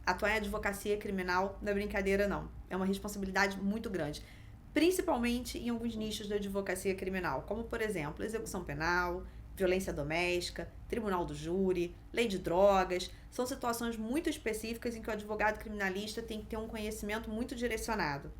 atuar em advocacia criminal não é brincadeira, não. É uma responsabilidade muito grande. Principalmente em alguns nichos da advocacia criminal, como, por exemplo, execução penal, violência doméstica, tribunal do júri, lei de drogas. São situações muito específicas em que o advogado criminalista tem que ter um conhecimento muito direcionado.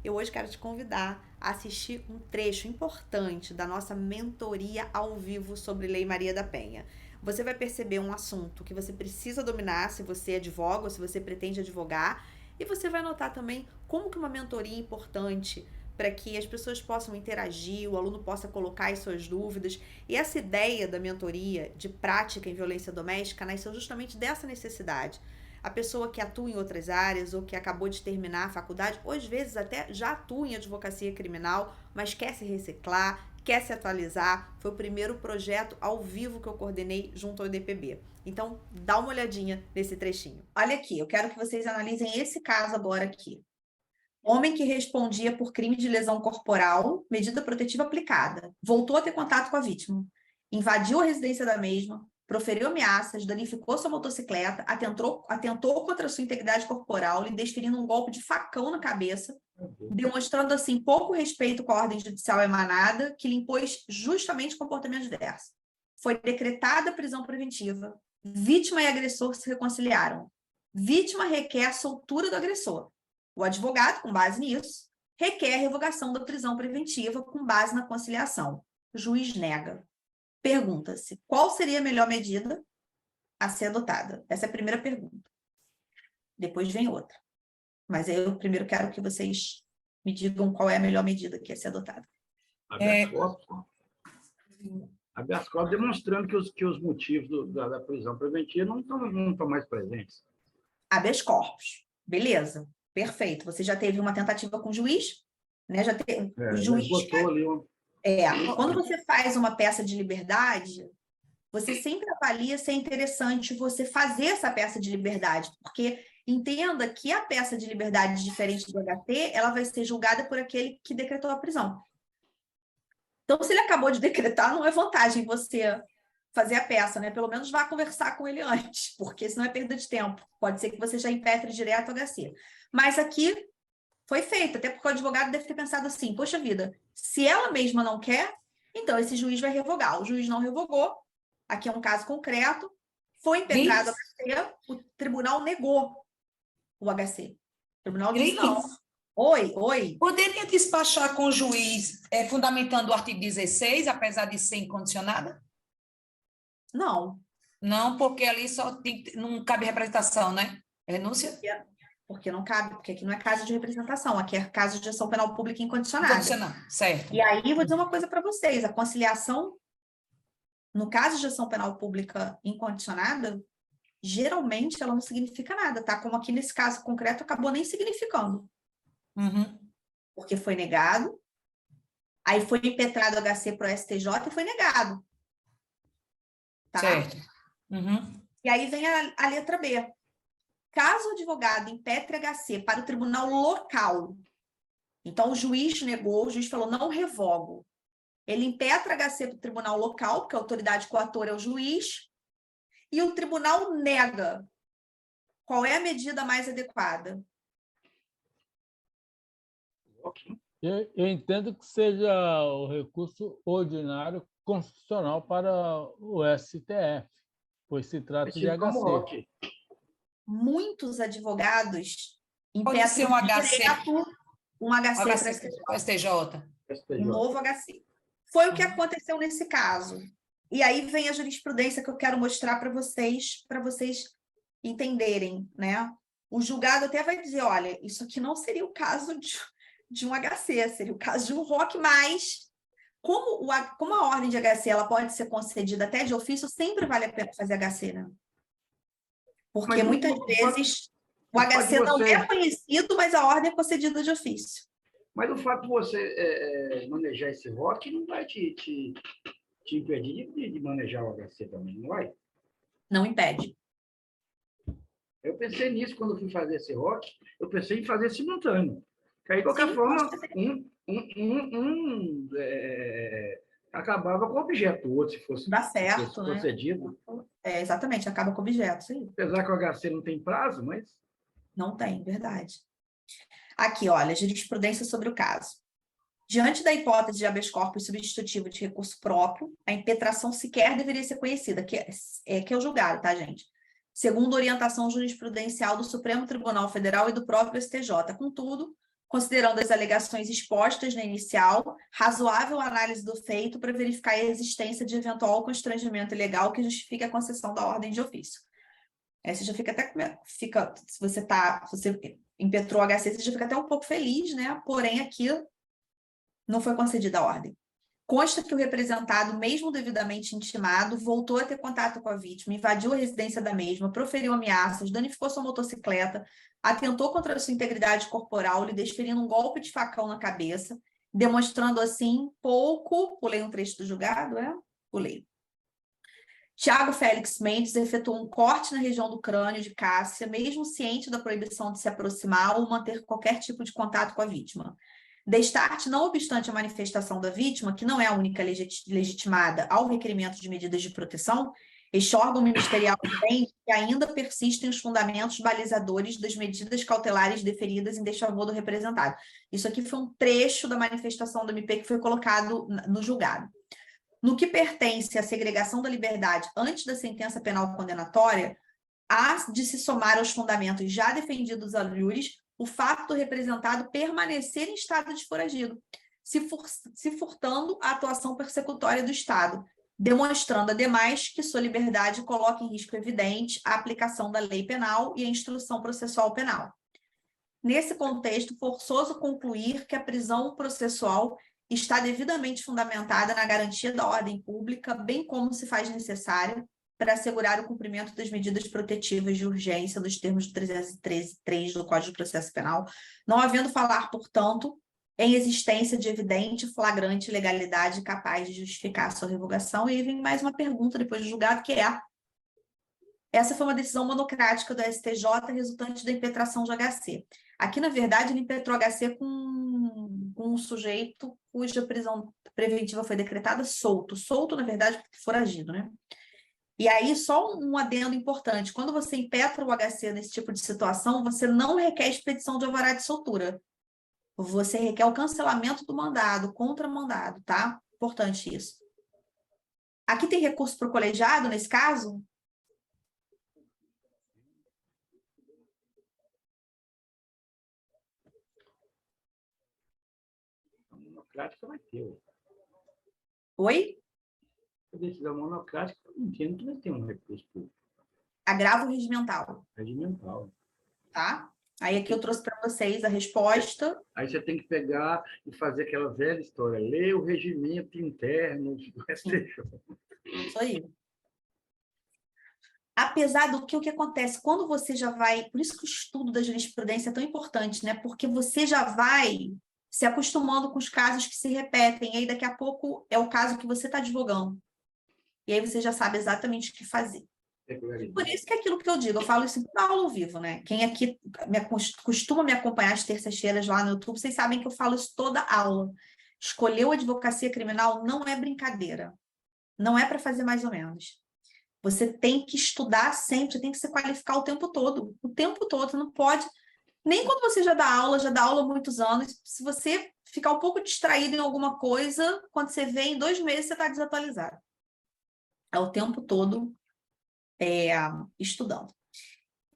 Eu hoje quero te convidar a assistir um trecho importante da nossa mentoria ao vivo sobre Lei Maria da Penha. Você vai perceber um assunto que você precisa dominar se você advoga ou se você pretende advogar, e você vai notar também como que uma mentoria é importante para que as pessoas possam interagir, o aluno possa colocar as suas dúvidas. E essa ideia da mentoria de prática em violência doméstica nasceu justamente dessa necessidade. A pessoa que atua em outras áreas ou que acabou de terminar a faculdade, ou às vezes até já atua em advocacia criminal, mas quer se reciclar, quer se atualizar. Foi o primeiro projeto ao vivo que eu coordenei junto ao IDPB. Então, dá uma olhadinha nesse trechinho. Olha aqui, eu quero que vocês analisem esse caso agora aqui. Homem que respondia por crime de lesão corporal, medida protetiva aplicada. Voltou a ter contato com a vítima. Invadiu a residência da mesma, proferiu ameaças, danificou sua motocicleta, atentou contra sua integridade corporal, lhe desferindo um golpe de facão na cabeça, demonstrando assim pouco respeito com a ordem judicial emanada, que lhe impôs justamente comportamento diverso. Foi decretada a prisão preventiva. Vítima e agressor se reconciliaram. Vítima requer a soltura do agressor. O advogado, com base nisso, requer a revogação da prisão preventiva com base na conciliação. O juiz nega. Pergunta-se, qual seria a melhor medida a ser adotada? Essa é a primeira pergunta. Depois vem outra. Mas eu primeiro quero que vocês me digam qual é a melhor medida que é ser adotada. Habeas corpus demonstrando que os motivos da prisão preventiva não estão mais presentes. Habeas corpus. Beleza. Perfeito. Você já teve uma tentativa com o juiz? Né? Já teve, o juiz botou ali quando você faz uma peça de liberdade, você sempre avalia se é interessante você fazer essa peça de liberdade, porque entenda que a peça de liberdade diferente do HT, ela vai ser julgada por aquele que decretou a prisão. Então, se ele acabou de decretar, não é vantagem você fazer a peça, né? Pelo menos vá conversar com ele antes, porque senão é perda de tempo. Pode ser que você já impetre direto o HC. Mas aqui foi feito, até porque o advogado deve ter pensado assim, poxa vida, se ela mesma não quer, então esse juiz vai revogar. O juiz não revogou, aqui é um caso concreto, foi impetrado o HC, o tribunal negou o HC. O tribunal disse não. Oi. Poderia despachar com o juiz fundamentando o artigo 16, apesar de ser incondicionada? Não. Não, porque ali não cabe representação, né? Renúncia? Porque não cabe, porque aqui não é caso de representação, aqui é caso de ação penal pública incondicionada. Incondicional, certo. E aí, vou dizer uma coisa para vocês, a conciliação, no caso de ação penal pública incondicionada, geralmente ela não significa nada, tá? Como aqui nesse caso concreto, acabou nem significando. Porque foi negado, aí foi impetrado o HC para o STJ e foi negado. Tá? Certo. E aí vem a letra B. Caso o advogado impetre HC para o tribunal local, então o juiz negou, o juiz falou, não revogo. Ele impetra HC para o tribunal local, porque a autoridade coatora é o juiz, e o tribunal nega. Qual é a medida mais adequada? Eu entendo que seja o recurso ordinário constitucional para o STF, pois se trata de HC. Muitos advogados pode ser um HC, um HC para STJ. Um novo HC. Foi o que aconteceu nesse caso. E aí vem a jurisprudência que eu quero mostrar para vocês entenderem, né? O julgado até vai dizer, olha, isso aqui não seria o caso de um HC, seria o caso de um ROC, mas como a ordem de HC ela pode ser concedida até de ofício, sempre vale a pena fazer HC, né? Porque muitas vezes o HC não é conhecido, mas a ordem é concedida de ofício. Mas o fato de você manejar esse ROC não vai te impedir de manejar o HC também, não vai? Não impede. Eu pensei nisso quando fui fazer esse ROC, eu pensei em fazer simultâneo. Que aí, de qualquer forma, acabava com o objeto, o outro, se fosse certo, concedido. Exatamente, acaba com o objeto, sim. Apesar que o HC não tem prazo, mas Não tem, verdade. Aqui, olha, jurisprudência sobre o caso. Diante da hipótese de habeas corpus substitutivo de recurso próprio, a impetração sequer deveria ser conhecida, que é o julgado, tá, gente? Segundo orientação jurisprudencial do Supremo Tribunal Federal e do próprio STJ. Contudo, considerando as alegações expostas na inicial, razoável análise do feito para verificar a existência de eventual constrangimento ilegal que justifique a concessão da ordem de ofício. Você já fica até, se você impetrou HC, você já fica até um pouco feliz, né? Porém, aqui não foi concedida a ordem. Consta que o representado, mesmo devidamente intimado, voltou a ter contato com a vítima, invadiu a residência da mesma, proferiu ameaças, danificou sua motocicleta, atentou contra a sua integridade corporal, lhe desferindo um golpe de facão na cabeça, demonstrando assim pulei um trecho do julgado, Pulei. Tiago Félix Mendes efetuou um corte na região do crânio de Cássia, mesmo ciente da proibição de se aproximar ou manter qualquer tipo de contato com a vítima. Destarte, não obstante a manifestação da vítima, que não é a única legitimada ao requerimento de medidas de proteção, este órgão ministerial entende que ainda persistem os fundamentos balizadores das medidas cautelares deferidas em desfavor do representado. Isso aqui foi um trecho da manifestação do MP que foi colocado no julgado. No que pertence à segregação da liberdade antes da sentença penal condenatória, há de se somar aos fundamentos já defendidos a Lures o fato do representado permanecer em estado de foragido, se furtando a atuação persecutória do Estado, demonstrando, ademais, que sua liberdade coloca em risco evidente a aplicação da lei penal e a instrução processual penal. Nesse contexto, forçoso concluir que a prisão processual está devidamente fundamentada na garantia da ordem pública, bem como se faz necessária para assegurar o cumprimento das medidas protetivas de urgência dos termos do 313.3 do Código de Processo Penal, não havendo falar, portanto, em existência de evidente, flagrante legalidade capaz de justificar a sua revogação. E aí vem mais uma pergunta depois do julgado, que é: essa foi uma decisão monocrática do STJ resultante da impetração de HC. Aqui, na verdade, ele impetrou HC com um sujeito cuja prisão preventiva foi decretada solto. Solto, na verdade, porque foragido, né? E aí, só um adendo importante: quando você impetra o HC nesse tipo de situação, você não requer expedição de alvará de soltura. Você requer o cancelamento do mandado, contramandado, tá? Importante isso. Aqui tem recurso para o colegiado, nesse caso? A monocrática vai ter. Oi? A decisão monocrática, eu entendo que vai ter um recurso público. Agravo regimental. Regimental. Tá? Aí aqui eu trouxe para vocês a resposta. Aí você tem que pegar e fazer aquela velha história, ler o regimento interno do STJ. Isso aí. Apesar do que o que acontece quando você já vai... Por isso que o estudo da jurisprudência é tão importante, né? Porque você já vai se acostumando com os casos que se repetem. E aí daqui a pouco é o caso que você está advogando. E aí você já sabe exatamente o que fazer. Por isso que é aquilo que eu digo, eu falo isso na aula ao vivo, né? Quem aqui costuma me acompanhar às terças-feiras lá no YouTube, vocês sabem que eu falo isso toda aula. Escolheu a advocacia criminal não é brincadeira. Não é para fazer mais ou menos. Você tem que estudar sempre, você tem que se qualificar o tempo todo. O tempo todo, você não pode... Nem quando você já dá aula há muitos anos, se você ficar um pouco distraído em alguma coisa, quando você vê, em 2 meses você está desatualizado. É o tempo todo estudando.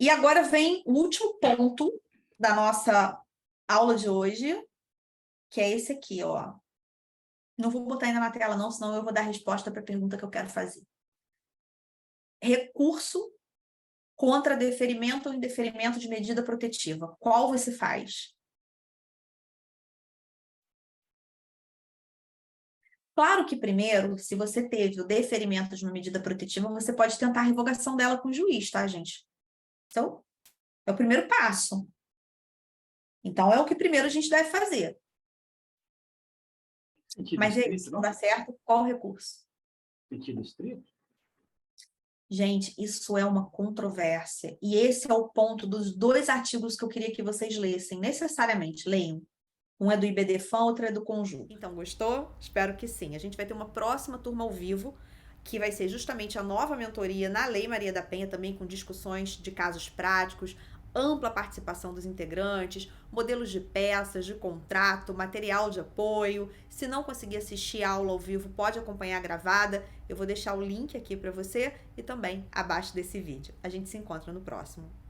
E agora vem o último ponto da nossa aula de hoje, que é esse aqui, ó. Não vou botar ainda na tela não, senão eu vou dar a resposta para a pergunta que eu quero fazer. Recurso contra deferimento ou indeferimento de medida protetiva. Qual você faz? Claro que primeiro, se você teve o deferimento de uma medida protetiva, você pode tentar a revogação dela com o juiz, tá, gente? Então, é o primeiro passo. Então, é o que primeiro a gente deve fazer. Mas, gente, se não dá certo, qual o recurso? Sentido estrito? Gente, isso é uma controvérsia. E esse é o ponto dos 2 artigos que eu queria que vocês lessem. Necessariamente, leiam. Um é do IBDFAM, outro é do Conjunto. Então, gostou? Espero que sim. A gente vai ter uma próxima turma ao vivo, que vai ser justamente a nova mentoria na Lei Maria da Penha, também com discussões de casos práticos, ampla participação dos integrantes, modelos de peças, de contrato, material de apoio. Se não conseguir assistir a aula ao vivo, pode acompanhar gravada. Eu vou deixar o link aqui para você e também abaixo desse vídeo. A gente se encontra no próximo.